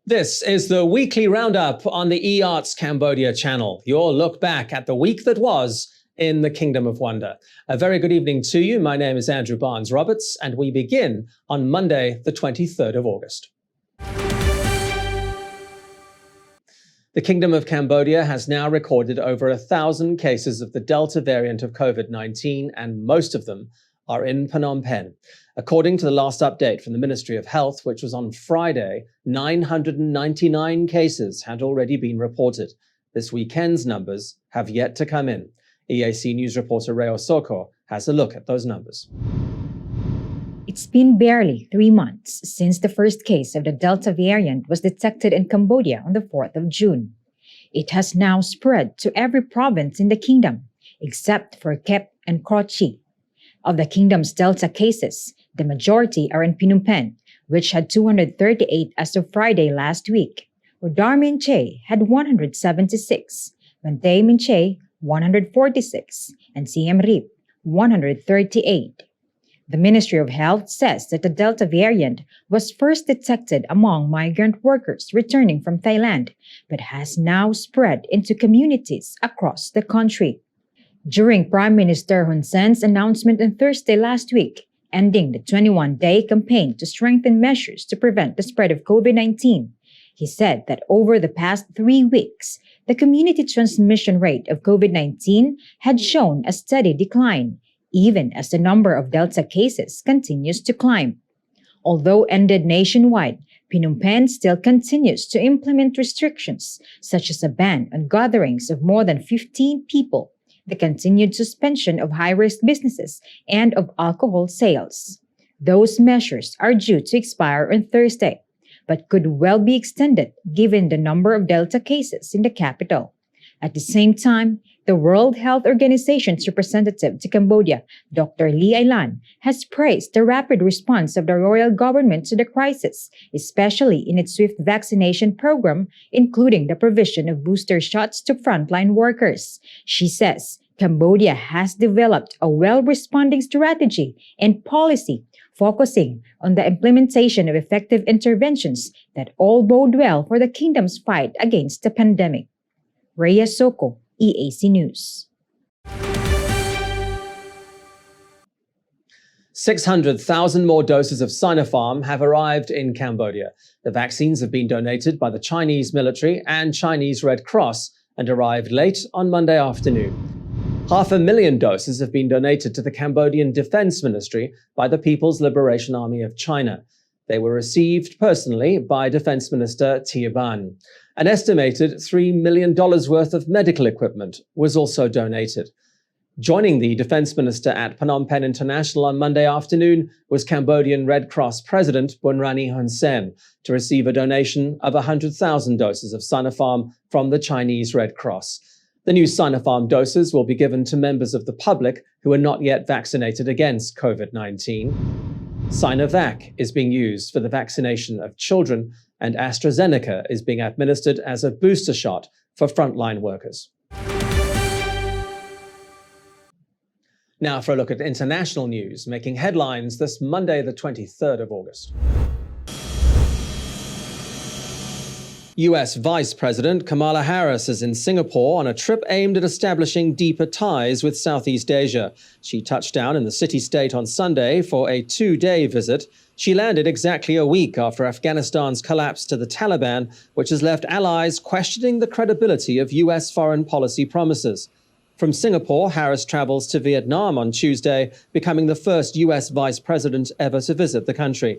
This is the Weekly Roundup on the EAC Cambodia channel, your look back at the week that was in the Kingdom of Wonder. A very good evening to you. My name is Andrew Barnes-Roberts, and we begin on Monday, the 23rd of August. The Kingdom of Cambodia has now recorded over 1,000 cases of the Delta variant of COVID-19, and most of them are in Phnom Penh. According to the last update from the Ministry of Health, which was on Friday, 999 cases had already been reported. This weekend's numbers have yet to come in. EAC News reporter Reo Soko has a look at those numbers. It's been barely 3 months since the first case of the Delta variant was detected in Cambodia on the 4th of June. It has now spread to every province in the kingdom, except for Kep and Krachi. Of the kingdom's Delta cases, the majority are in Phnom Penh, which had 238 as of Friday last week. Udar Minche had 176, Bantay Minche 146, and Siem Reap 138. The Ministry of Health says that the Delta variant was first detected among migrant workers returning from Thailand, but has now spread into communities across the country. During Prime Minister Hun Sen's announcement on Thursday last week, ending the 21-day campaign to strengthen measures to prevent the spread of COVID-19, he said that over the past 3 weeks, the community transmission rate of COVID-19 had shown a steady decline, even as the number of Delta cases continues to climb. Although ended nationwide, Phnom Penh still continues to implement restrictions, such as a ban on gatherings of more than 15 people, the continued suspension of high-risk businesses, and of alcohol sales. Those measures are due to expire on Thursday, but could well be extended given the number of Delta cases in the capital. At the same time, the World Health Organization's representative to Cambodia, Dr. Lee Ailan, has praised the rapid response of the royal government to the crisis, especially in its swift vaccination program, including the provision of booster shots to frontline workers. She says Cambodia has developed a well-responding strategy and policy focusing on the implementation of effective interventions that all bode well for the kingdom's fight against the pandemic. Rhea Soko, EAC News. 600,000 more doses of Sinopharm have arrived in Cambodia. The vaccines have been donated by the Chinese military and Chinese Red Cross and arrived late on Monday afternoon. 500,000 doses have been donated to the Cambodian Defense Ministry by the People's Liberation Army of China. They were received personally by Defense Minister Tia Ban. An estimated $3 million worth of medical equipment was also donated. Joining the Defense Minister at Phnom Penh International on Monday afternoon was Cambodian Red Cross President Bunrani Hun Sen to receive a donation of 100,000 doses of Sinopharm from the Chinese Red Cross. The new Sinopharm doses will be given to members of the public who are not yet vaccinated against COVID-19. Sinovac is being used for the vaccination of children, and AstraZeneca is being administered as a booster shot for frontline workers. Now for a look at international news making headlines this Monday, the 23rd of August. US Vice President Kamala Harris is in Singapore on a trip aimed at establishing deeper ties with Southeast Asia. She touched down in the city-state on Sunday for a 2-day visit. She landed exactly a week after Afghanistan's collapse to the Taliban, which has left allies questioning the credibility of US foreign policy promises. From Singapore, Harris travels to Vietnam on Tuesday, becoming the first US vice president ever to visit the country.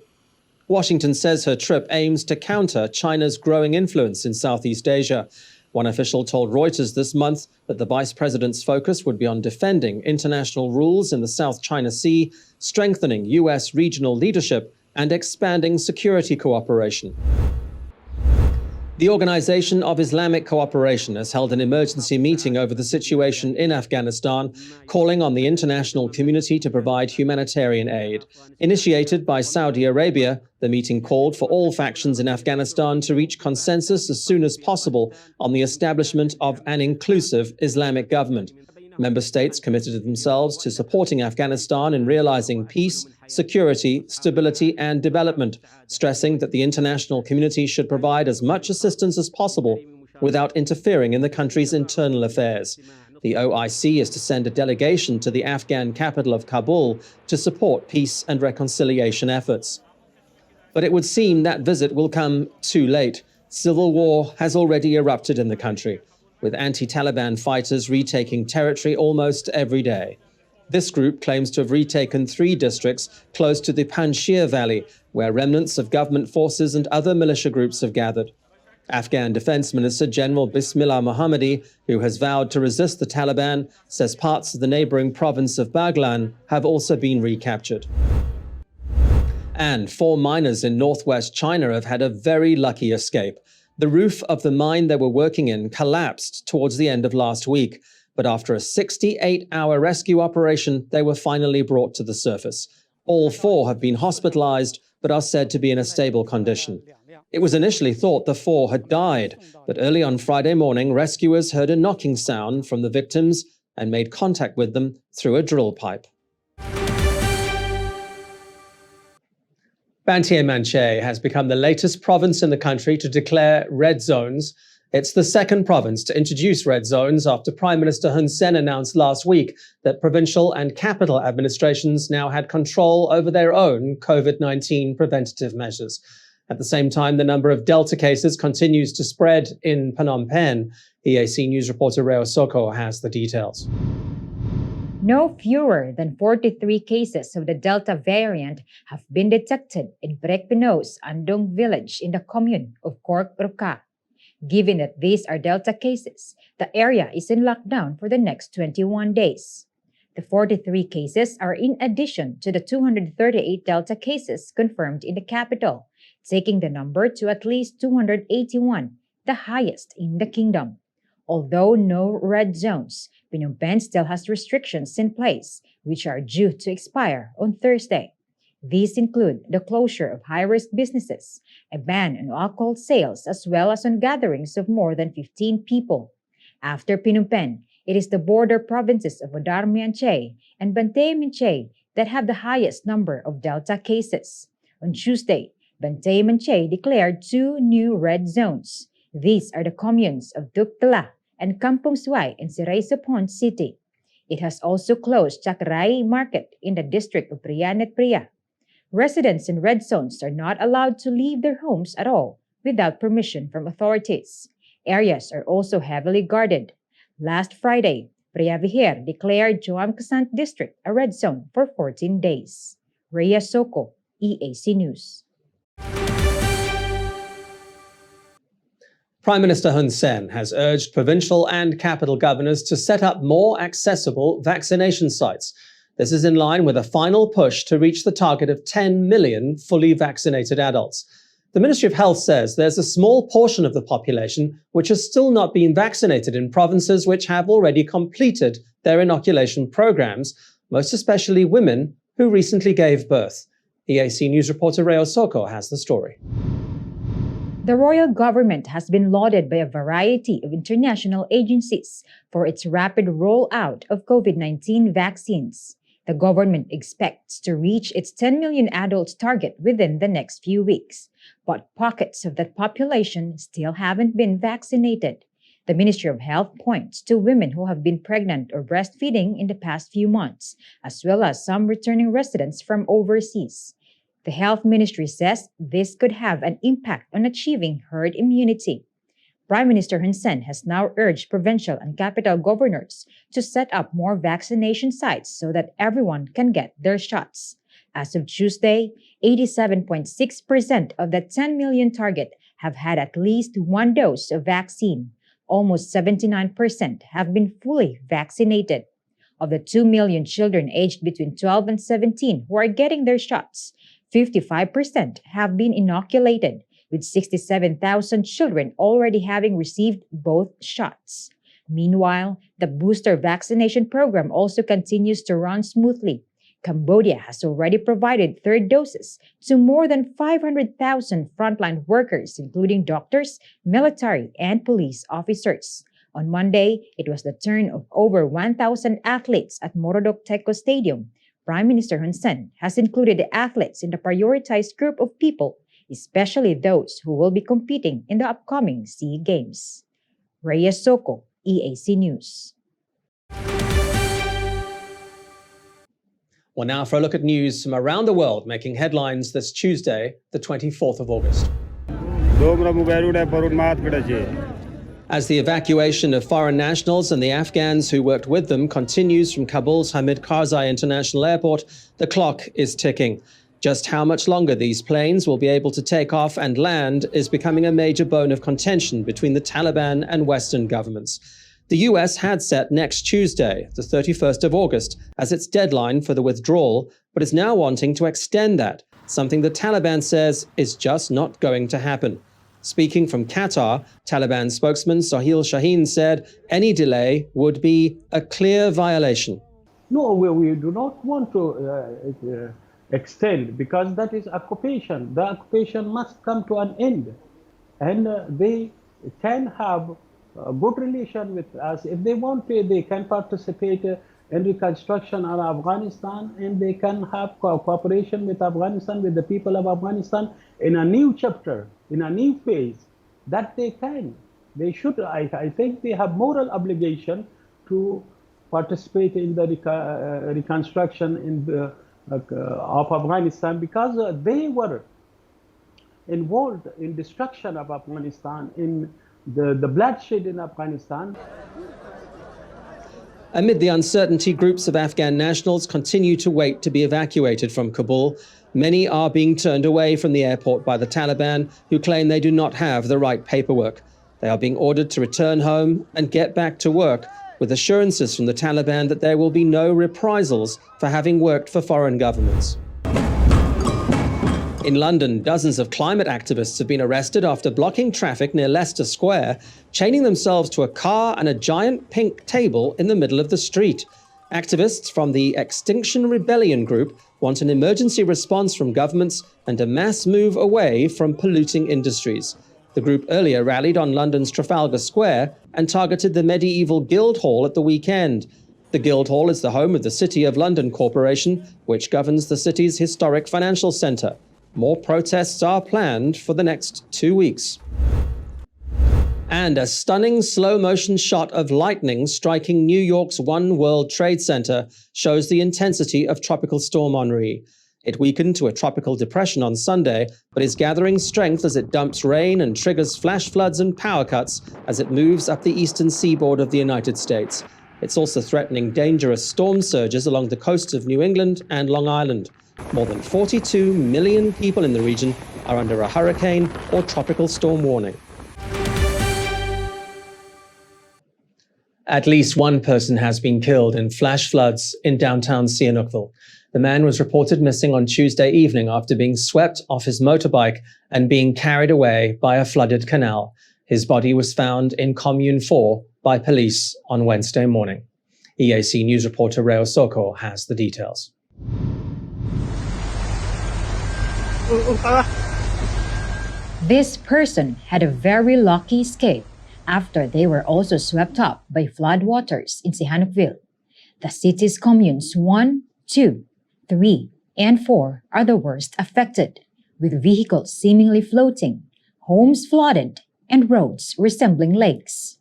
Washington says her trip aims to counter China's growing influence in Southeast Asia. One official told Reuters this month that the vice president's focus would be on defending international rules in the South China Sea, strengthening US regional leadership, and expanding security cooperation. The Organization of Islamic Cooperation has held an emergency meeting over the situation in Afghanistan, calling on the international community to provide humanitarian aid. Initiated by Saudi Arabia, the meeting called for all factions in Afghanistan to reach consensus as soon as possible on the establishment of an inclusive Islamic government. Member states committed themselves to supporting Afghanistan in realizing peace, security, stability, and development, stressing that the international community should provide as much assistance as possible without interfering in the country's internal affairs. The OIC is to send a delegation to the Afghan capital of Kabul to support peace and reconciliation efforts. But it would seem that visit will come too late. Civil war has already erupted in the country, with anti-Taliban fighters retaking territory almost every day. This group claims to have retaken 3 districts close to the Panjshir Valley, where remnants of government forces and other militia groups have gathered. Afghan Defense Minister General Bismillah Mohammadi, who has vowed to resist the Taliban, says parts of the neighboring province of Baghlan have also been recaptured. And 4 miners in northwest China have had a very lucky escape. The roof of the mine they were working in collapsed towards the end of last week, but after a 68-hour rescue operation, they were finally brought to the surface. All 4 have been hospitalized, but are said to be in a stable condition. It was initially thought the 4 had died, but early on Friday morning, rescuers heard a knocking sound from the victims and made contact with them through a drill pipe. Banteay Meanchey has become the latest province in the country to declare red zones. It's the second province to introduce red zones after Prime Minister Hun Sen announced last week that provincial and capital administrations now had control over their own COVID-19 preventative measures. At the same time, the number of Delta cases continues to spread in Phnom Penh. EAC News reporter Reo Soko has the details. No fewer than 43 cases of the Delta variant have been detected in Prek Pinos, Andong village in the commune of Kork Ruka. Given that these are Delta cases, the area is in lockdown for the next 21 days. The 43 cases are in addition to the 238 Delta cases confirmed in the capital, taking the number to at least 281, the highest in the kingdom. Although no red zones, Phnom Penh still has restrictions in place, which are due to expire on Thursday. These include the closure of high-risk businesses, a ban on alcohol sales, as well as on gatherings of more than 15 people. After Phnom Penh, it is the border provinces of Odar Meanchey and Banteay Meanchey that have the highest number of Delta cases. On Tuesday, Banteay Meanchey declared 2 new red zones. These are the communes of Duktala and Kampong Suay in Siray Supon City. It has also closed Chakrai Market in the district of Priyanet Priya. Residents in red zones are not allowed to leave their homes at all without permission from authorities. Areas are also heavily guarded. Last Friday, Priya Viher declared Joam Kasant District a red zone for 14 days. Rhea Soko, EAC News. Prime Minister Hun Sen has urged provincial and capital governors to set up more accessible vaccination sites. This is in line with a final push to reach the target of 10 million fully vaccinated adults. The Ministry of Health says there's a small portion of the population which has still not been vaccinated in provinces which have already completed their inoculation programs, most especially women who recently gave birth. EAC News reporter Reo Soko has the story. The royal government has been lauded by a variety of international agencies for its rapid rollout of COVID-19 vaccines. The government expects to reach its 10 million adults target within the next few weeks, but pockets of that population still haven't been vaccinated. The Ministry of Health points to women who have been pregnant or breastfeeding in the past few months, as well as some returning residents from overseas. The Health Ministry says this could have an impact on achieving herd immunity. Prime Minister Hun Sen has now urged provincial and capital governors to set up more vaccination sites so that everyone can get their shots. As of Tuesday, 87.6% of the 10 million target have had at least 1 dose of vaccine. Almost 79% have been fully vaccinated. Of the 2 million children aged between 12 and 17 who are getting their shots, 55% have been inoculated, with 67,000 children already having received both shots. Meanwhile, the booster vaccination program also continues to run smoothly. Cambodia has already provided third doses to more than 500,000 frontline workers, including doctors, military, and police officers. On Monday, it was the turn of over 1,000 athletes at Morodok Teko Stadium. Prime Minister Hun Sen has included the athletes in the prioritized group of people, especially those who will be competing in the upcoming SEA Games. Reyes Soko, EAC News. Well, now for a look at news from around the world making headlines this Tuesday, the 24th of August. As the evacuation of foreign nationals and the Afghans who worked with them continues from Kabul's Hamid Karzai International Airport, the clock is ticking. Just how much longer these planes will be able to take off and land is becoming a major bone of contention between the Taliban and Western governments. The US had set next Tuesday, the 31st of August, as its deadline for the withdrawal, but is now wanting to extend that, something the Taliban says is just not going to happen. Speaking from Qatar, Taliban spokesman Sohail Shaheen said any delay would be a clear violation. No, we do not want to extend because that is occupation. The occupation must come to an end. And they can have a good relation with us. If they want to, they can participate in reconstruction of Afghanistan, and they can have cooperation with Afghanistan, with the people of Afghanistan in a new chapter, in a new phase. That they can. They should. I think they have moral obligation to participate in the reconstruction of Afghanistan because they were involved in destruction of Afghanistan, in the bloodshed in Afghanistan. Amid the uncertainty, groups of Afghan nationals continue to wait to be evacuated from Kabul. Many are being turned away from the airport by the Taliban, who claim they do not have the right paperwork. They are being ordered to return home and get back to work, with assurances from the Taliban that there will be no reprisals for having worked for foreign governments. In London, dozens of climate activists have been arrested after blocking traffic near Leicester Square, chaining themselves to a car and a giant pink table in the middle of the street. Activists from the Extinction Rebellion group want an emergency response from governments and a mass move away from polluting industries. The group earlier rallied on London's Trafalgar Square and targeted the medieval Guildhall at the weekend. The Guildhall is the home of the City of London Corporation, which governs the city's historic financial centre. More protests are planned for the next 2 weeks. And a stunning slow-motion shot of lightning striking New York's One World Trade Center shows the intensity of Tropical Storm Henri. It weakened to a tropical depression on Sunday, but is gathering strength as it dumps rain and triggers flash floods and power cuts as it moves up the eastern seaboard of the United States. It's also threatening dangerous storm surges along the coasts of New England and Long Island. More than 42 million people in the region are under a hurricane or tropical storm warning. At least one person has been killed in flash floods in downtown Sihanoukville. The man was reported missing on Tuesday evening after being swept off his motorbike and being carried away by a flooded canal. His body was found in Commune 4 by police on Wednesday morning. EAC News reporter Reo Soko has the details. This person had a very lucky escape after they were also swept up by floodwaters in Sihanoukville. The city's communes 1, 2, 3, and 4 are the worst affected, with vehicles seemingly floating, homes flooded, and roads resembling lakes.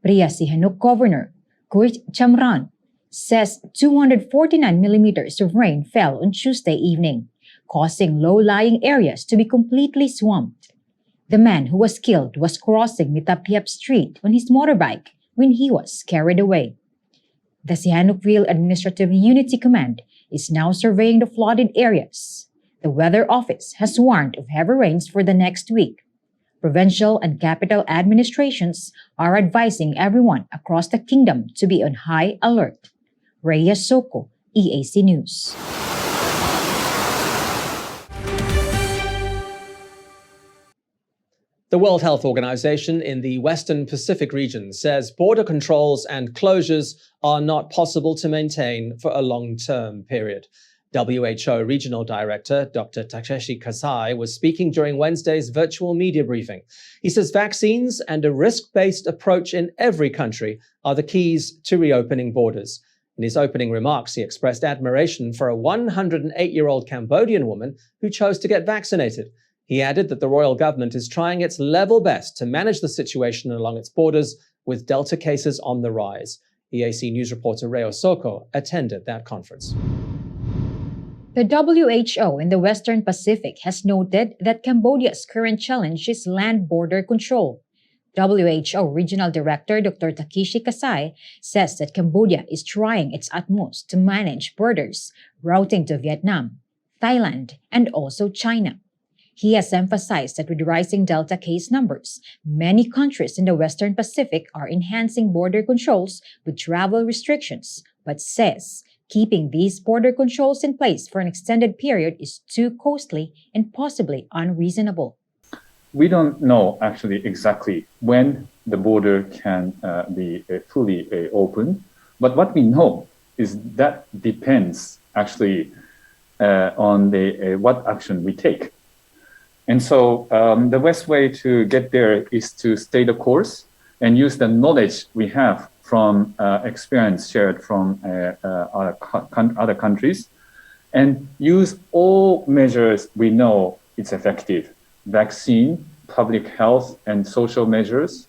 Priya Sihanouk Governor Kurt Chamran says 249 millimeters of rain fell on Tuesday evening, causing low-lying areas to be completely swamped. The man who was killed was crossing Mitapiap Street on his motorbike when he was carried away. The Sihanoukville Administrative Unity Command is now surveying the flooded areas. The Weather Office has warned of heavy rains for the next week. Provincial and capital administrations are advising everyone across the kingdom to be on high alert. Reyes Soko, EAC News. The World Health Organization in the Western Pacific region says border controls and closures are not possible to maintain for a long-term period. WHO Regional Director Dr. Takeshi Kasai was speaking during Wednesday's virtual media briefing. He says vaccines and a risk-based approach in every country are the keys to reopening borders. In his opening remarks, he expressed admiration for a 108-year-old Cambodian woman who chose to get vaccinated. He added that the royal government is trying its level best to manage the situation along its borders, with Delta cases on the rise. EAC News reporter Reo Soko attended that conference. The WHO in the Western Pacific has noted that Cambodia's current challenge is land border control. WHO Regional Director Dr. Takeshi Kasai says that Cambodia is trying its utmost to manage borders, routing to Vietnam, Thailand, and also China. He has emphasized that with rising Delta case numbers, many countries in the Western Pacific are enhancing border controls with travel restrictions, but says keeping these border controls in place for an extended period is too costly and possibly unreasonable. We don't know actually exactly when the border can be fully open, but what we know is that depends actually on what action we take. And so the best way to get there is to stay the course and use the knowledge we have from experience shared from other countries, and use all measures we know it's effective: vaccine, public health and social measures,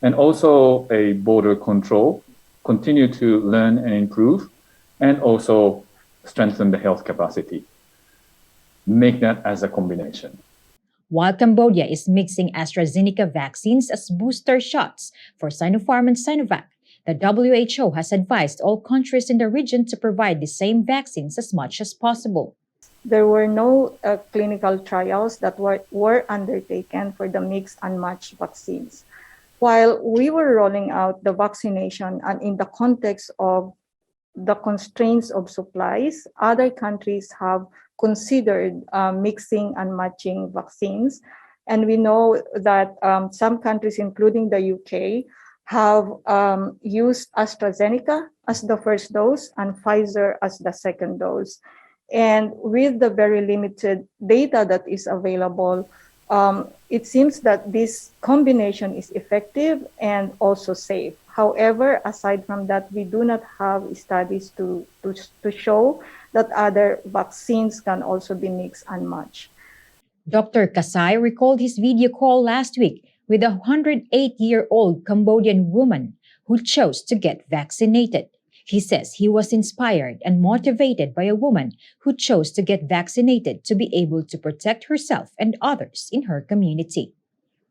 and also a border control, continue to learn and improve, and also strengthen the health capacity. Make that as a combination. While Cambodia is mixing AstraZeneca vaccines as booster shots for Sinopharm and Sinovac, the WHO has advised all countries in the region to provide the same vaccines as much as possible. There were no clinical trials that were undertaken for the mix and match vaccines. While we were rolling out the vaccination and in the context of the constraints of supplies, other countries have considered mixing and matching vaccines. And we know that some countries, including the UK, have used AstraZeneca as the first dose and Pfizer as the second dose. And with the very limited data that is available, it seems that this combination is effective and also safe. However, aside from that, we do not have studies to show that other vaccines can also be mixed and matched. Dr. Kasai recalled his video call last week with a 108-year-old Cambodian woman who chose to get vaccinated. He says he was inspired and motivated by a woman who chose to get vaccinated to be able to protect herself and others in her community.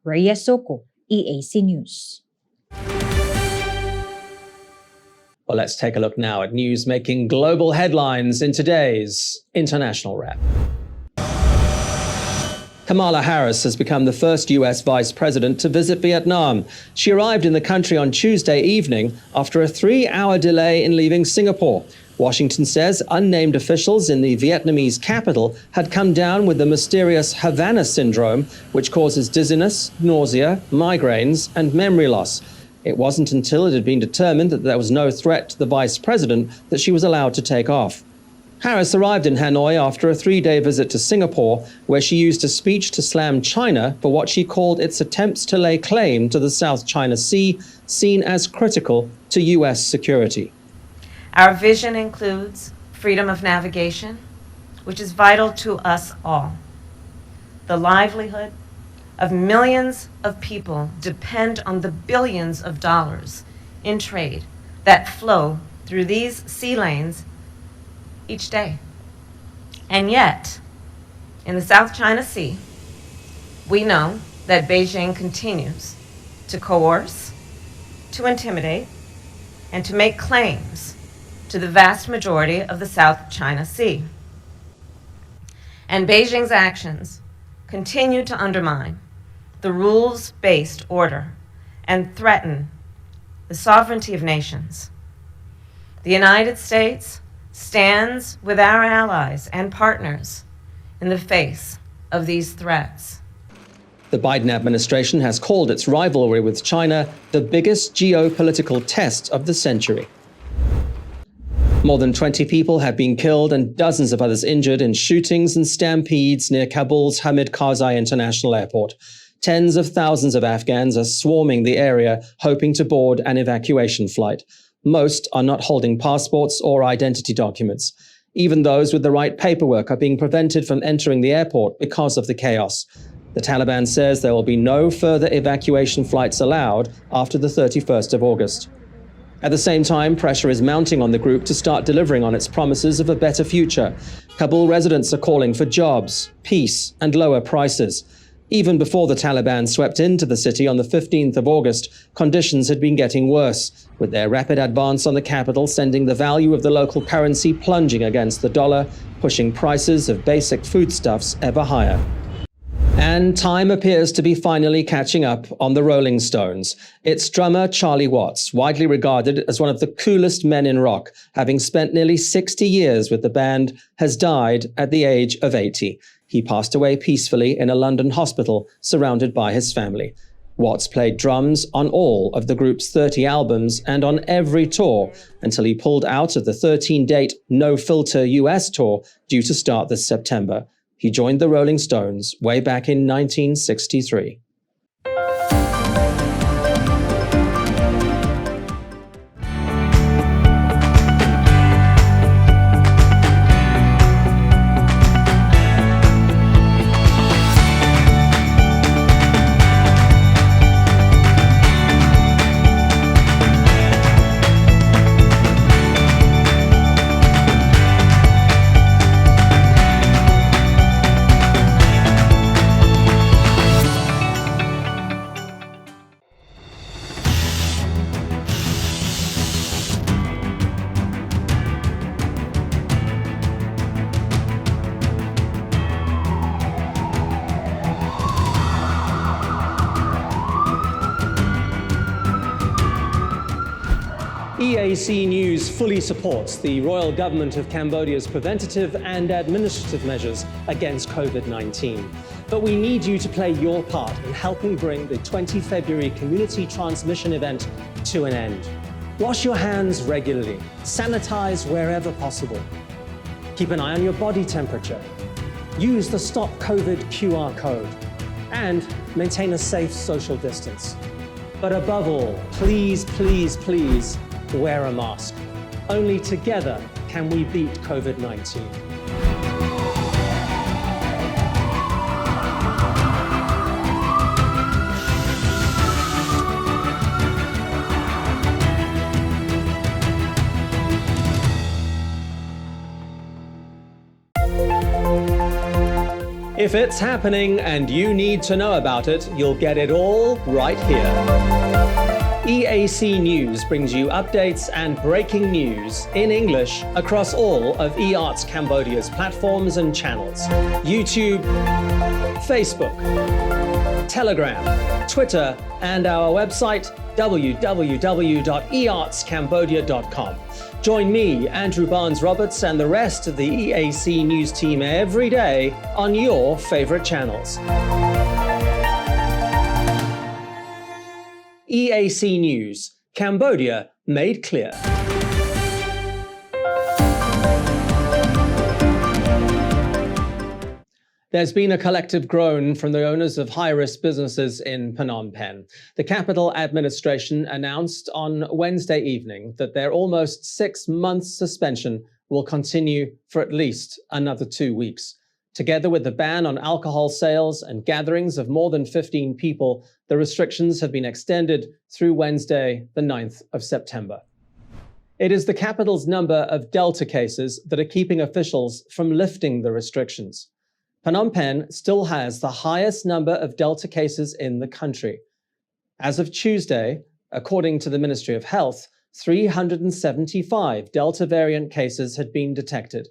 Rhea Soko, EAC News. Well, let's take a look now at news making global headlines in today's International Wrap. Kamala Harris has become the first U.S. vice president to visit Vietnam. She arrived in the country on Tuesday evening after a 3-hour delay in leaving Singapore. Washington says unnamed officials in the Vietnamese capital had come down with the mysterious Havana syndrome, which causes dizziness, nausea, migraines, and memory loss. It wasn't until it had been determined that there was no threat to the vice president that she was allowed to take off. Harris arrived in Hanoi after a 3-day visit to Singapore, where she used a speech to slam China for what she called its attempts to lay claim to the South China Sea, seen as critical to U.S. security. Our vision includes freedom of navigation, which is vital to us all. The livelihood of millions of people depend on the billions of dollars in trade that flow through these sea lanes each day. And yet, in the South China Sea, we know that Beijing continues to coerce, to intimidate, and to make claims to the vast majority of the South China Sea. And Beijing's actions continue to undermine the rules-based order and threaten the sovereignty of nations. The United States stands with our allies and partners in the face of these threats. The Biden administration has called its rivalry with China the biggest geopolitical test of the century. More than 20 people have been killed and dozens of others injured in shootings and stampedes near Kabul's Hamid Karzai International Airport. Tens of thousands of Afghans are swarming the area, hoping to board an evacuation flight. Most are not holding passports or identity documents. Even those with the right paperwork are being prevented from entering the airport because of the chaos. The Taliban says there will be no further evacuation flights allowed after the 31st of August. At the same time, pressure is mounting on the group to start delivering on its promises of a better future. Kabul residents are calling for jobs, peace, and lower prices. Even before the Taliban swept into the city on the 15th of August, conditions had been getting worse, with their rapid advance on the capital sending the value of the local currency plunging against the dollar, pushing prices of basic foodstuffs ever higher. And time appears to be finally catching up on the Rolling Stones. Its drummer, Charlie Watts, widely regarded as one of the coolest men in rock, having spent nearly 60 years with the band, has died at the age of 80. He passed away peacefully in a London hospital, surrounded by his family. Watts played drums on all of the group's 30 albums and on every tour until he pulled out of the 13-date No Filter US tour due to start this September. He joined the Rolling Stones way back in 1963. EAC News fully supports the royal government of Cambodia's preventative and administrative measures against COVID-19. But we need you to play your part in helping bring the 20 February community transmission event to an end. Wash your hands regularly, sanitize wherever possible. Keep an eye on your body temperature. Use the Stop COVID QR code and maintain a safe social distance. But above all, please, please, please, wear a mask. Only together can we beat COVID-19. If it's happening and you need to know about it, you'll get it all right here. EAC News brings you updates and breaking news in English across all of eArts Cambodia's platforms and channels: YouTube, Facebook, Telegram, Twitter, and our website www.eartscambodia.com. Join me, Andrew Barnes-Roberts, and the rest of the EAC News team every day on your favorite channels. EAC News, Cambodia made clear. There's been a collective groan from the owners of high-risk businesses in Phnom Penh. The capital administration announced on Wednesday evening that their almost 6-month suspension will continue for at least another 2 weeks. Together with the ban on alcohol sales and gatherings of more than 15 people, the restrictions have been extended through Wednesday, the 9th of September. It is the capital's number of Delta cases that are keeping officials from lifting the restrictions. Phnom Penh still has the highest number of Delta cases in the country. As of Tuesday, according to the Ministry of Health, 375 Delta variant cases had been detected.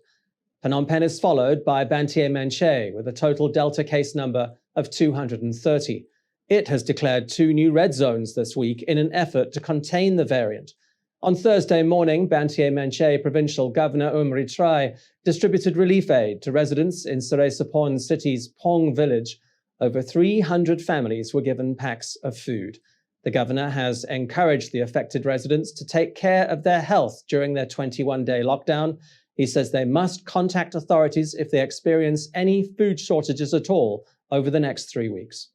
Phnom Penh is followed by Banteay Meanchey with a total Delta case number of 230. It has declared 2 new red zones this week in an effort to contain the variant. On Thursday morning, Banteay Meanchey Provincial Governor Umri Trai distributed relief aid to residents in Serey-Sapon City's Pong village. Over 300 families were given packs of food. The governor has encouraged the affected residents to take care of their health during their 21-day lockdown. He says they must contact authorities if they experience any food shortages at all over the next 3 weeks.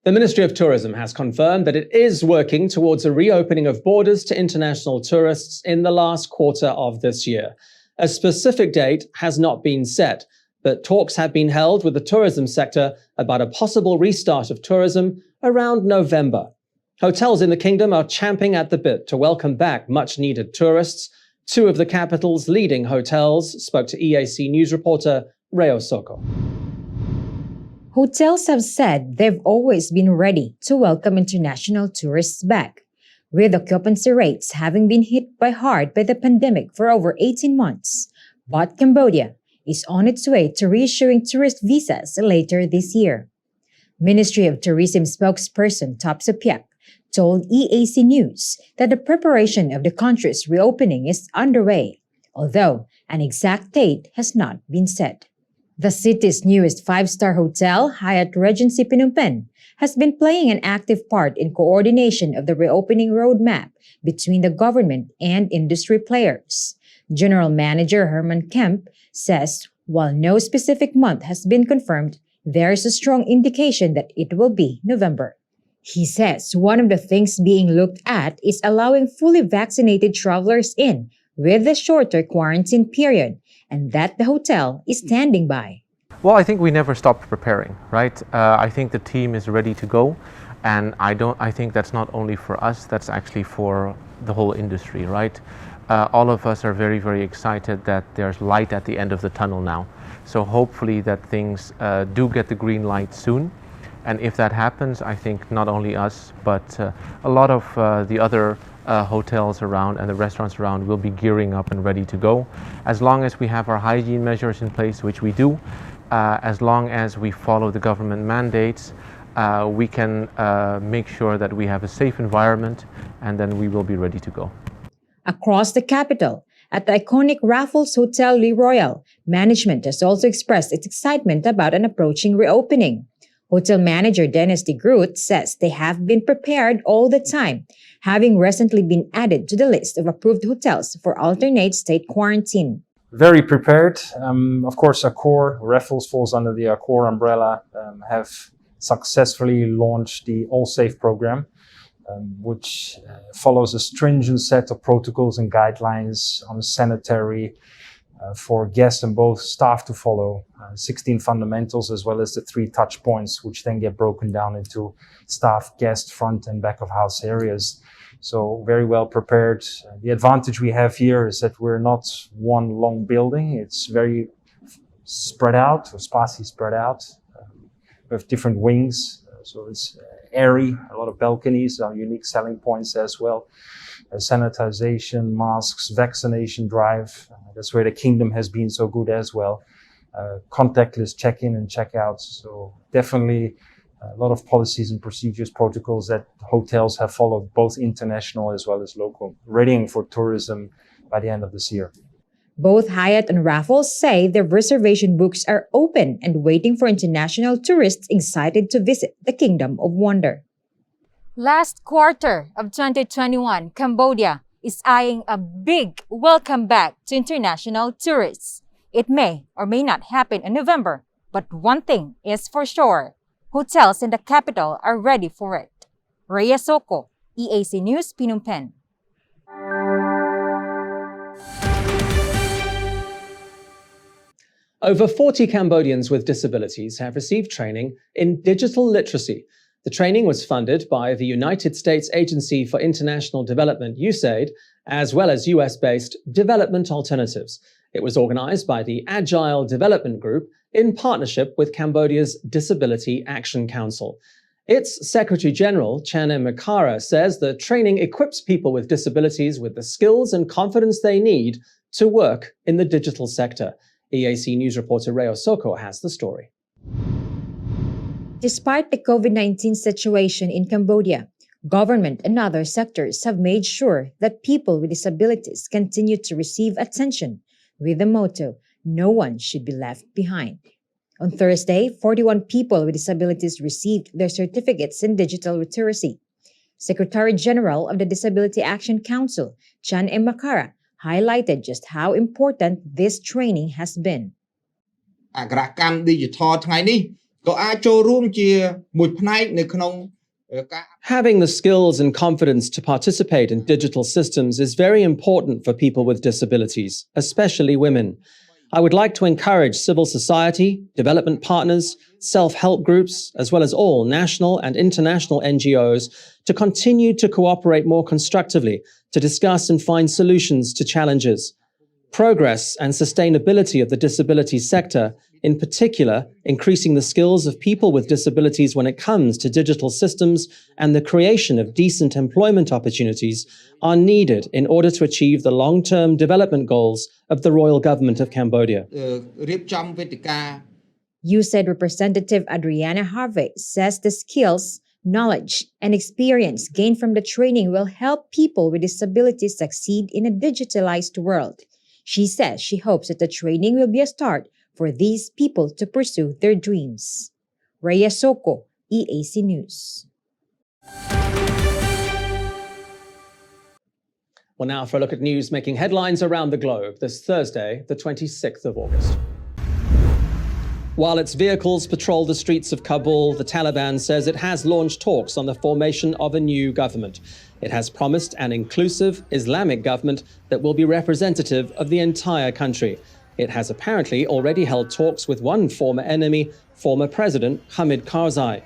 The Ministry of Tourism has confirmed that it is working towards a reopening of borders to international tourists in the last quarter of this year. A specific date has not been set, but talks have been held with the tourism sector about a possible restart of tourism around November. Hotels in the kingdom are champing at the bit to welcome back much-needed tourists. Two of the capital's leading hotels spoke to EAC news reporter Reo Soko. Hotels have said they've always been ready to welcome international tourists back, with occupancy rates having been hit hard by the pandemic for over 18 months. But Cambodia is on its way to reissuing tourist visas later this year. Ministry of Tourism spokesperson Top Supiak told EAC News that the preparation of the country's reopening is underway, although an exact date has not been set. The city's newest five-star hotel, Hyatt Regency Phnom Penh, has been playing an active part in coordination of the reopening roadmap between the government and industry players. General Manager Herman Kemp says while no specific month has been confirmed, there is a strong indication that it will be November. He says one of the things being looked at is allowing fully vaccinated travelers in with a shorter quarantine period, and that the hotel is standing by. Well, I think we never stopped preparing, right? I think the team is ready to go, and I think that's not only for us, that's actually for the whole industry, right? All of us are very, very excited that there's light at the end of the tunnel now. So hopefully that things do get the green light soon. And if that happens, I think not only us, but a lot of the other hotels around and the restaurants around will be gearing up and ready to go. As long as we have our hygiene measures in place, which we do, as long as we follow the government mandates, we can make sure that we have a safe environment, and then we will be ready to go. Across the capital, at the iconic Raffles Hotel Le Royal, management has also expressed its excitement about an approaching reopening. Hotel manager Dennis de Groot says they have been prepared all the time, having recently been added to the list of approved hotels for alternate state quarantine. Very prepared. Of course, Accor, Raffles falls under the Accor umbrella, have successfully launched the All Safe program, which follows a stringent set of protocols and guidelines on sanitary for guests and both staff to follow, 16 fundamentals as well as the 3 touch points, which then get broken down into staff, guest, front and back of house areas. So very well prepared. The advantage we have here is that we're not one long building. It's very spread out, or sparsely spread out. We have different wings, so it's airy, a lot of balconies, unique selling points as well. Sanitization, masks, vaccination drive. That's where the kingdom has been so good as well. Contactless check-in and check-out. So definitely a lot of policies and procedures, protocols that hotels have followed, both international as well as local, readying for tourism by the end of this year. Both Hyatt and Raffles say their reservation books are open and waiting for international tourists excited to visit the Kingdom of Wonder. Last quarter of 2021, Cambodia is eyeing a big welcome back to international tourists. It may or may not happen in November, but one thing is for sure, hotels in the capital are ready for it. Rhea Soko, EAC News, Phnom Penh. Over 40 Cambodians with disabilities have received training in digital literacy. The training was funded by the United States Agency for International Development, USAID, as well as US-based Development Alternatives. It was organized by the Agile Development Group in partnership with Cambodia's Disability Action Council. Its Secretary General, Chana Makara, says the training equips people with disabilities with the skills and confidence they need to work in the digital sector. EAC News reporter Reo Soko has the story. Despite the COVID-19 situation in Cambodia, government and other sectors have made sure that people with disabilities continue to receive attention with the motto, "No one should be left behind." On Thursday, 41 people with disabilities received their certificates in digital literacy. Secretary General of the Disability Action Council, Chan M. Makara, highlighted just how important this training has been. អក្សរកម្ម digital ថ្ងៃនេះក៏អាចចូលរួមជាមួយផ្នែកនៅក្នុង Having the skills and confidence to participate in digital systems is very important for people with disabilities, especially women. I would like to encourage civil society, development partners, self-help groups, as well as all national and international NGOs to continue to cooperate more constructively to discuss and find solutions to challenges. Progress and sustainability of the disability sector, in particular, increasing the skills of people with disabilities when it comes to digital systems and the creation of decent employment opportunities, are needed in order to achieve the long-term development goals of the Royal Government of Cambodia. USAID Representative Adriana Harvey says the skills, knowledge, and experience gained from the training will help people with disabilities succeed in a digitalized world. She says she hopes that the training will be a start for these people to pursue their dreams. Rhea Soko, EAC News. Well, now for a look at news making headlines around the globe this Thursday, the 26th of August. While its vehicles patrol the streets of Kabul, the Taliban says it has launched talks on the formation of a new government. It has promised an inclusive Islamic government that will be representative of the entire country. It has apparently already held talks with one former enemy, former President Hamid Karzai.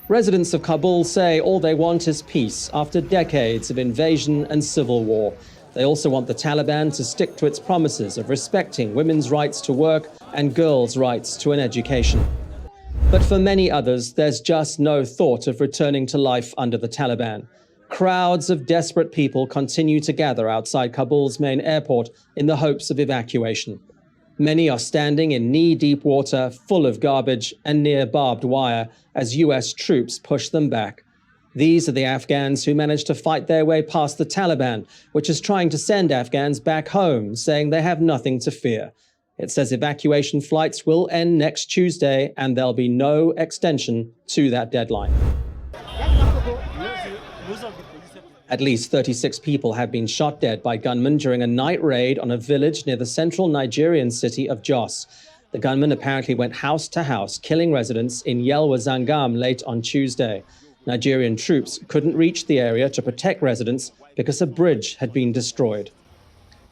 Residents of Kabul say all they want is peace after decades of invasion and civil war. They also want the Taliban to stick to its promises of respecting women's rights to work and girls' rights to an education. But for many others, there's just no thought of returning to life under the Taliban. Crowds of desperate people continue to gather outside Kabul's main airport in the hopes of evacuation. Many are standing in knee-deep water, full of garbage and near barbed wire as US troops push them back. These are the Afghans who managed to fight their way past the Taliban, which is trying to send Afghans back home, saying they have nothing to fear. It says evacuation flights will end next Tuesday and there'll be no extension to that deadline. At least 36 people have been shot dead by gunmen during a night raid on a village near the central Nigerian city of Jos. The gunmen apparently went house to house, killing residents in Yelwa Zangam late on Tuesday. Nigerian troops couldn't reach the area to protect residents because a bridge had been destroyed.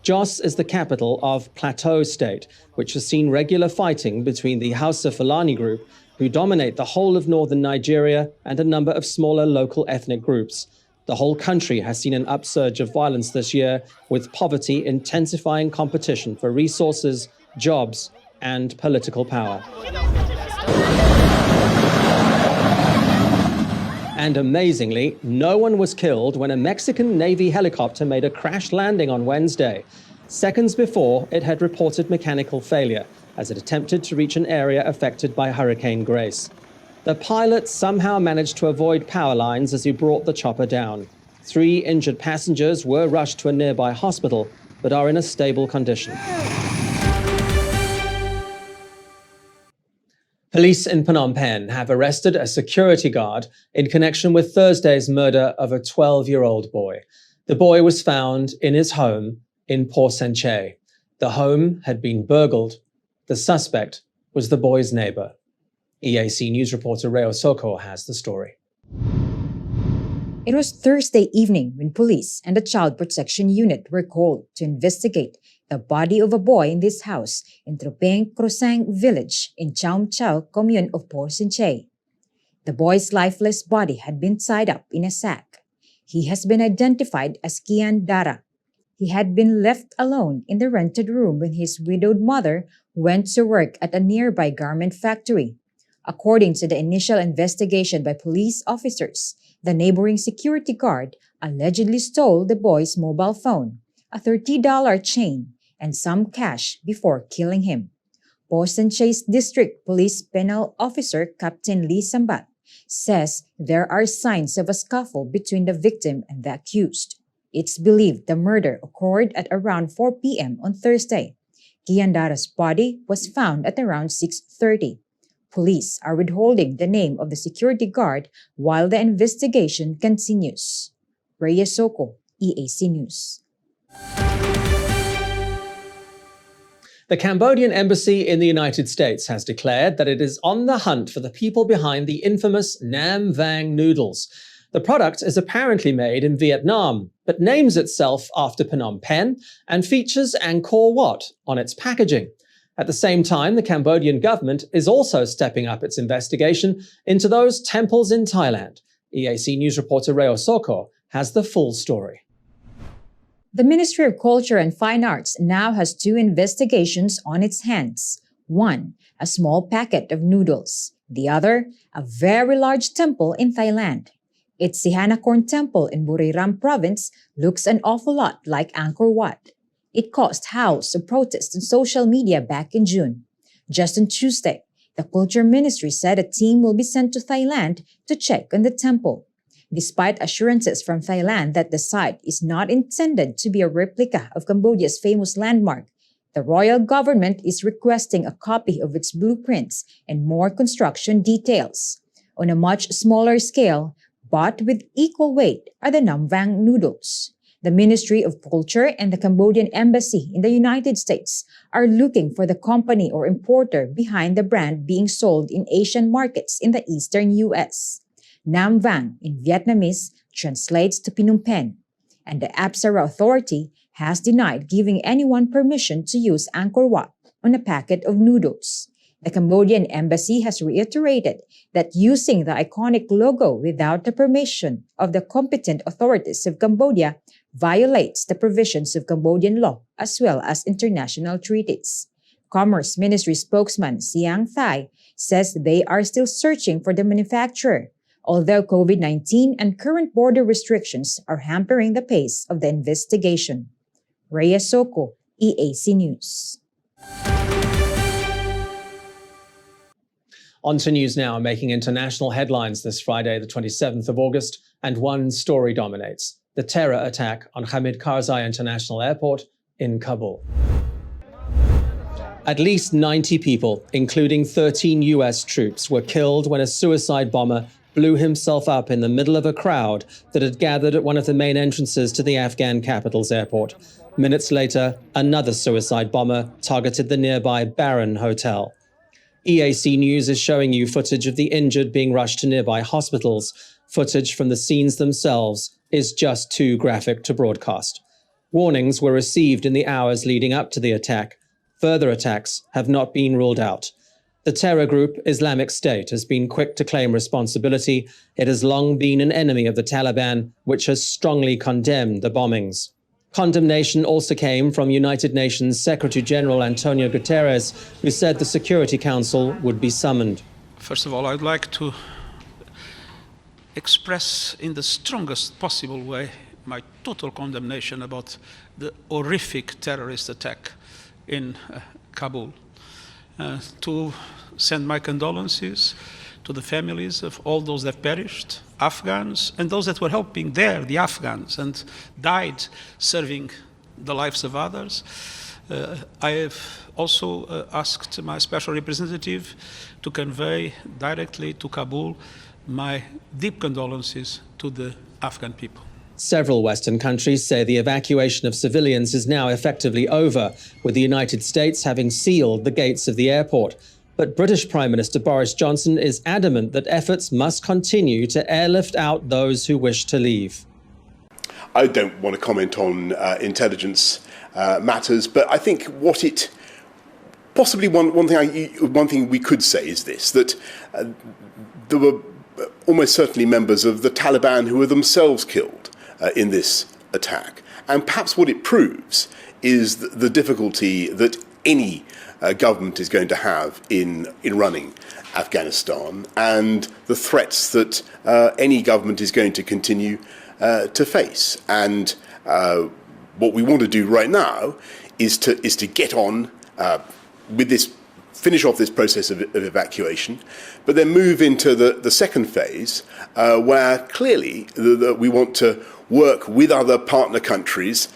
Jos is the capital of Plateau State, which has seen regular fighting between the Hausa Fulani group, who dominate the whole of northern Nigeria, and a number of smaller local ethnic groups. The whole country has seen an upsurge of violence this year, with poverty intensifying competition for resources, jobs, and political power. And amazingly, no one was killed when a Mexican Navy helicopter made a crash landing on Wednesday. Seconds before, it had reported mechanical failure as it attempted to reach an area affected by Hurricane Grace. The pilot somehow managed to avoid power lines as he brought the chopper down. 3 injured passengers were rushed to a nearby hospital, but are in a stable condition. Police in Phnom Penh have arrested a security guard in connection with Thursday's murder of a 12-year-old boy. The boy was found in his home in Port Sanchez. The home had been burgled. The suspect was the boy's neighbor. EAC News reporter Reo Soko has the story. It was Thursday evening when police and the Child Protection Unit were called to investigate the body of a boy in this house in Tropeng Krosang village in Chaum Chau commune of Port Sanchez. The boy's lifeless body had been tied up in a sack. He has been identified as Kian Dara. He had been left alone in the rented room when his widowed mother went to work at a nearby garment factory. According to the initial investigation by police officers, the neighboring security guard allegedly stole the boy's mobile phone, a $30 chain, and some cash before killing him. Port Sanchez District Police Penal Officer Captain Lee Sambat says there are signs of a scuffle between the victim and the accused. It's believed the murder occurred at around 4 p.m. on Thursday. Kiandara's body was found at around 6:30. Police are withholding the name of the security guard while the investigation continues. Rhea Soko, EAC News. The Cambodian embassy in the United States has declared that it is on the hunt for the people behind the infamous Nam Vang noodles. The product is apparently made in Vietnam, but names itself after Phnom Penh and features Angkor Wat on its packaging. At the same time, the Cambodian government is also stepping up its investigation into those temples in Thailand. EAC News reporter Rhea Soko has the full story. The Ministry of Culture and Fine Arts now has 2 investigations on its hands. One, a small packet of noodles. The other, a very large temple in Thailand. Its Sihanoukvort Temple in Buriram province looks an awful lot like Angkor Wat. It caused howls of protest on social media back in June. Just on Tuesday, the Culture Ministry said a team will be sent to Thailand to check on the temple. Despite assurances from Thailand that the site is not intended to be a replica of Cambodia's famous landmark, the royal government is requesting a copy of its blueprints and more construction details. On a much smaller scale, but with equal weight, are the Nam Vang noodles. The Ministry of Culture and the Cambodian Embassy in the United States are looking for the company or importer behind the brand being sold in Asian markets in the eastern U.S. Nam Vang in Vietnamese translates to Phnom Penh, and the Apsara Authority has denied giving anyone permission to use Angkor Wat on a packet of noodles. The Cambodian Embassy has reiterated that using the iconic logo without the permission of the competent authorities of Cambodia violates the provisions of Cambodian law as well as international treaties. Commerce Ministry spokesman Siang Thai says they are still searching for the manufacturer, although COVID-19 and current border restrictions are hampering the pace of the investigation. Rhea Soko, EAC News. On to news now, making international headlines this Friday, the 27th of August, and one story dominates: the terror attack on Hamid Karzai International Airport in Kabul. At least 90 people, including 13 US troops, were killed when a suicide bomber blew himself up in the middle of a crowd that had gathered at one of the main entrances to the Afghan capital's airport. Minutes later, another suicide bomber targeted the nearby Baron Hotel. EAC News is showing you footage of the injured being rushed to nearby hospitals. Footage from the scenes themselves is just too graphic to broadcast. Warnings were received in the hours leading up to the attack. Further attacks have not been ruled out. The terror group Islamic State has been quick to claim responsibility. It has long been an enemy of the Taliban, which has strongly condemned the bombings. Condemnation also came from United Nations Secretary General Antonio Guterres, who said the Security Council would be summoned. First of all, I'd like to express in the strongest possible way my total condemnation about the horrific terrorist attack in Kabul. To send my condolences to the families of all those that perished, Afghans, and those that were helping there, the Afghans, and died serving the lives of others. I have also asked my special representative to convey directly to Kabul my deep condolences to the Afghan people. Several Western countries say the evacuation of civilians is now effectively over, with the United States having sealed the gates of the airport. But British Prime Minister Boris Johnson is adamant that efforts must continue to airlift out those who wish to leave. I don't want to comment on intelligence matters, but I think what it possibly one thing we could say is this: that there were almost certainly members of the Taliban who were themselves killed in this attack, and perhaps what it proves is the difficulty that any government is going to have in running Afghanistan, and the threats that any government is going to continue to face. And what we want to do right now is to get on with this, finish off this process of evacuation, but then move into the second phase, where clearly we want to work with other partner countries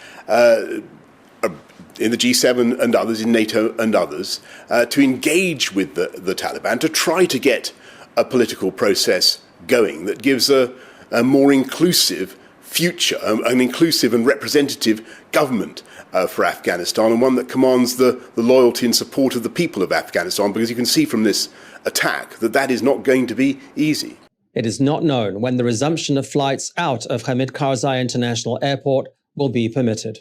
in the G7 and others, in NATO and others, to engage with the Taliban, to try to get a political process going that gives a more inclusive future, an inclusive and representative government for Afghanistan, and one that commands the loyalty and support of the people of Afghanistan, because you can see from this attack that that is not going to be easy. It is not known when the resumption of flights out of Hamid Karzai International Airport will be permitted.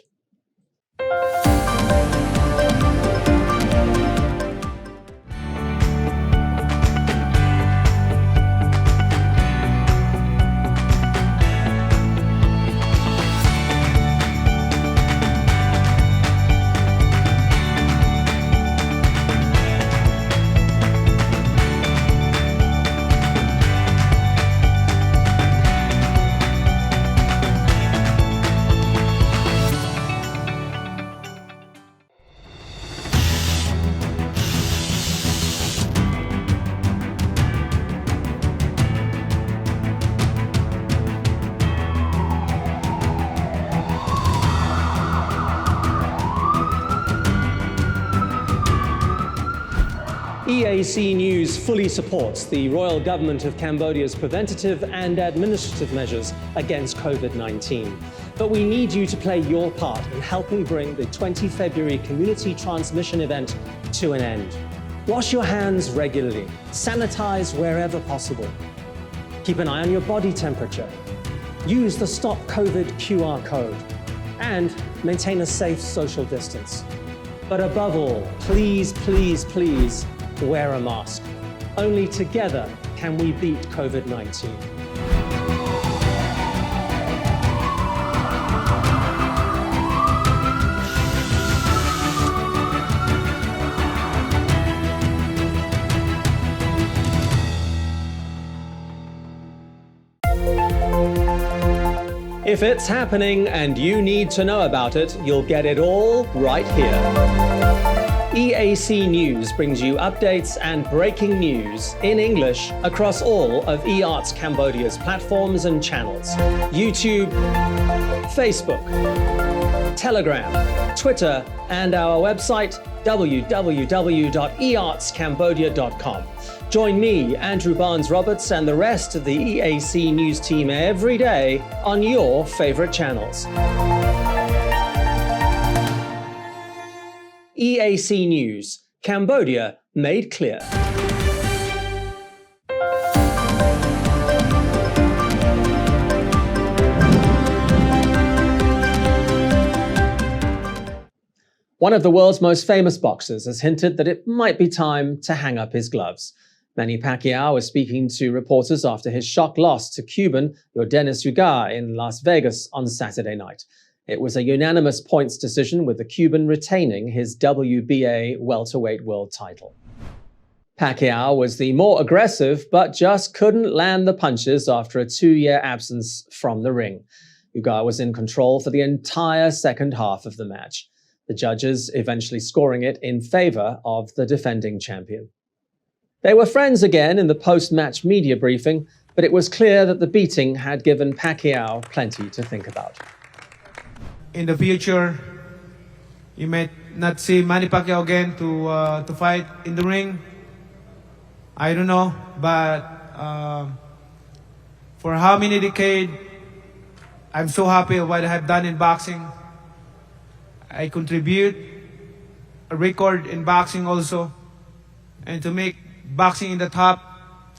EAC News fully supports the royal government of Cambodia's preventative and administrative measures against COVID-19. But we need you to play your part in helping bring the 20 February community transmission event to an end. Wash your hands regularly, sanitize wherever possible. Keep an eye on your body temperature. Use the Stop COVID QR code and maintain a safe social distance. But above all, please, please, please, wear a mask. Only together can we beat COVID-19. If it's happening and you need to know about it, you'll get it all right here. EAC News brings you updates and breaking news in English across all of eArts Cambodia's platforms and channels: YouTube, Facebook, Telegram, Twitter, and our website www.eartscambodia.com. Join me, Andrew Barnes-Roberts, and the rest of the EAC News team every day on your favorite channels. EAC News, Cambodia made clear. One of the world's most famous boxers has hinted that it might be time to hang up his gloves. Manny Pacquiao was speaking to reporters after his shock loss to Cuban Yordenis Ugar in Las Vegas on Saturday night. It was a unanimous points decision, with the Cuban retaining his WBA welterweight world title. Pacquiao was the more aggressive, but just couldn't land the punches after a 2-year absence from the ring. Ugar was in control for the entire second half of the match, the judges eventually scoring it in favor of the defending champion. They were friends again in the post-match media briefing, but it was clear that the beating had given Pacquiao plenty to think about. In the future, you may not see Manny Pacquiao again to fight in the ring. I don't know, but for how many decades, I'm so happy with what I have done in boxing. I contribute a record in boxing also, and to make boxing in the top,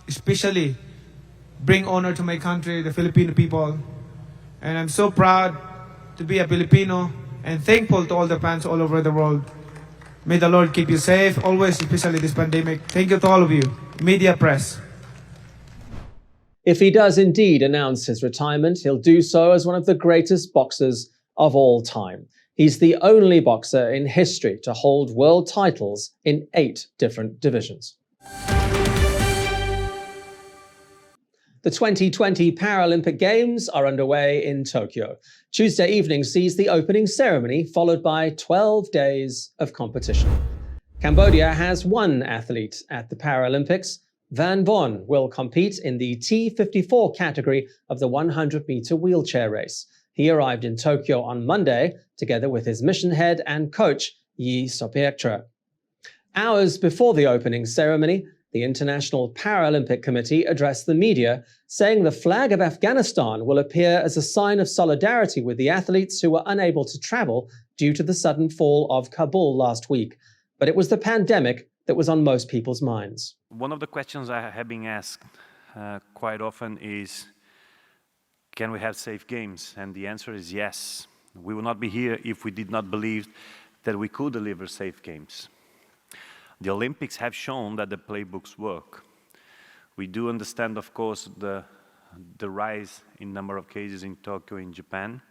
especially bring honor to my country, the Filipino people. And I'm so proud to be a Filipino and thankful to all the fans all over the world. May the Lord keep you safe, always, especially this pandemic. Thank you to all of you, media, press. If he does indeed announce his retirement, he'll do so as one of the greatest boxers of all time. He's the only boxer in history to hold world titles in 8 different divisions. The 2020 Paralympic Games are underway in Tokyo. Tuesday evening sees the opening ceremony, followed by 12 days of competition. Cambodia has 1 athlete at the Paralympics. Van Von will compete in the T54 category of the 100-meter wheelchair race. He arrived in Tokyo on Monday, together with his mission head and coach, Yi Sopektra. Hours before the opening ceremony, the International Paralympic Committee addressed the media, saying the flag of Afghanistan will appear as a sign of solidarity with the athletes who were unable to travel due to the sudden fall of Kabul last week. But it was the pandemic that was on most people's minds. One of the questions I have been asked quite often is, can we have safe games? And the answer is yes. We would not be here if we did not believe that we could deliver safe games. The Olympics have shown that the playbooks work. We do understand, of course, the rise in number of cases in Tokyo, in Japan,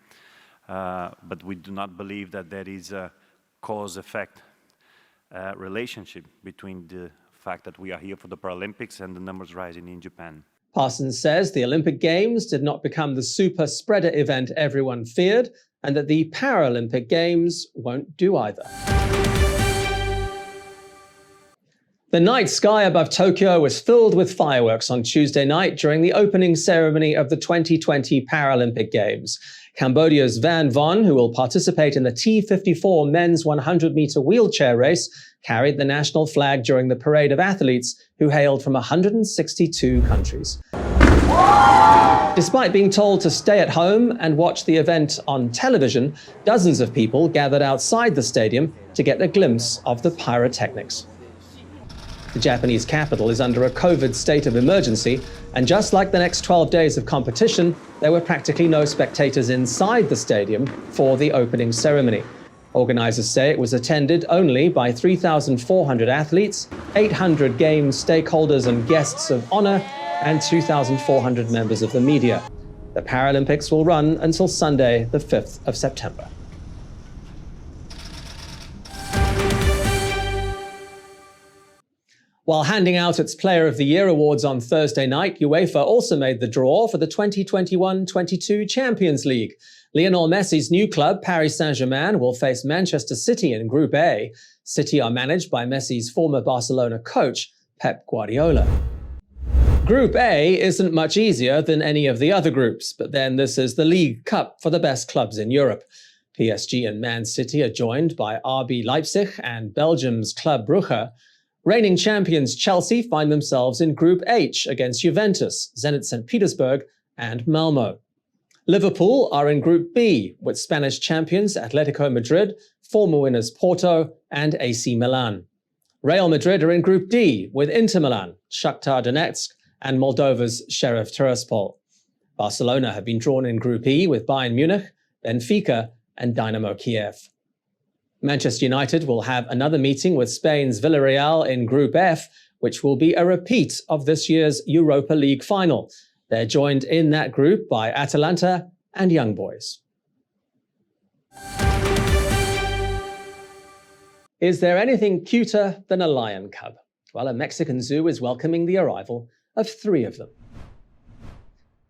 but we do not believe that there is a cause-effect relationship between the fact that we are here for the Paralympics and the numbers rising in Japan. Parsons says the Olympic Games did not become the super spreader event everyone feared, and that the Paralympic Games won't do either. The night sky above Tokyo was filled with fireworks on Tuesday night during the opening ceremony of the 2020 Paralympic Games. Cambodia's Van Von, who will participate in the T54 men's 100-meter wheelchair race, carried the national flag during the parade of athletes who hailed from 162 countries. Despite being told to stay at home and watch the event on television, dozens of people gathered outside the stadium to get a glimpse of the pyrotechnics. The Japanese capital is under a COVID state of emergency, and just like the next 12 days of competition, there were practically no spectators inside the stadium for the opening ceremony. Organizers say it was attended only by 3,400 athletes, 800 Games stakeholders and guests of honor, and 2,400 members of the media. The Paralympics will run until Sunday, the 5th of September. While handing out its Player of the Year awards on Thursday night, UEFA also made the draw for the 2021-22 Champions League. Lionel Messi's new club, Paris Saint-Germain, will face Manchester City in Group A. City are managed by Messi's former Barcelona coach, Pep Guardiola. Group A isn't much easier than any of the other groups, but then this is the League Cup for the best clubs in Europe. PSG and Man City are joined by RB Leipzig and Belgium's Club Brugge. Reigning champions Chelsea find themselves in Group H against Juventus, Zenit St. Petersburg and Malmo. Liverpool are in Group B with Spanish champions Atletico Madrid, former winners Porto and AC Milan. Real Madrid are in Group D with Inter Milan, Shakhtar Donetsk and Moldova's Sheriff Tiraspol. Barcelona have been drawn in Group E with Bayern Munich, Benfica and Dynamo Kiev. Manchester United will have another meeting with Spain's Villarreal in Group F, which will be a repeat of this year's Europa League final. They're joined in that group by Atalanta and Young Boys. Is there anything cuter than a lion cub? Well, a Mexican zoo is welcoming the arrival of 3 of them.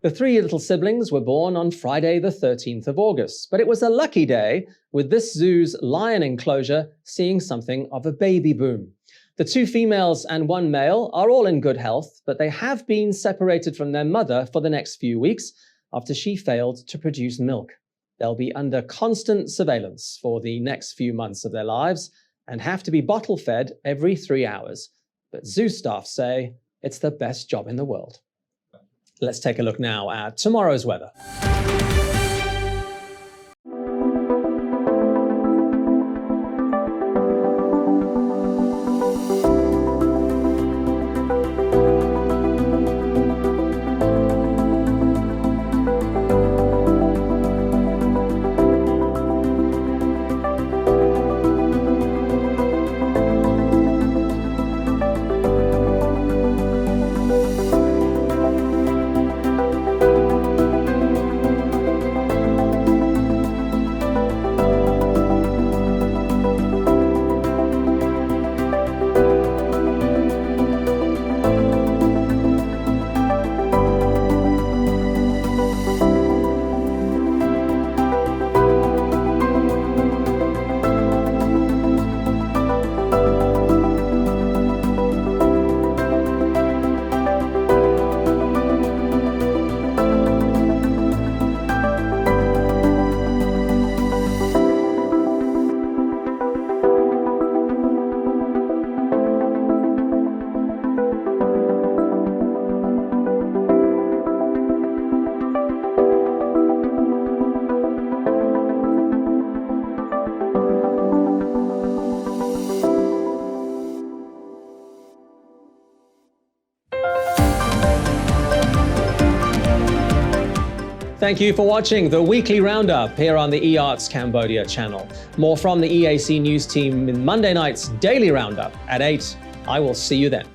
The 3 little siblings were born on Friday, the 13th of August, but it was a lucky day with this zoo's lion enclosure seeing something of a baby boom. The 2 females and 1 male are all in good health, but they have been separated from their mother for the next few weeks after she failed to produce milk. They'll be under constant surveillance for the next few months of their lives and have to be bottle fed every 3 hours. But zoo staff say it's the best job in the world. Let's take a look now at tomorrow's weather. Thank you for watching the Weekly Roundup here on the EART's Cambodia channel. More from the EAC News team in Monday night's Daily Roundup at 8. I will see you then.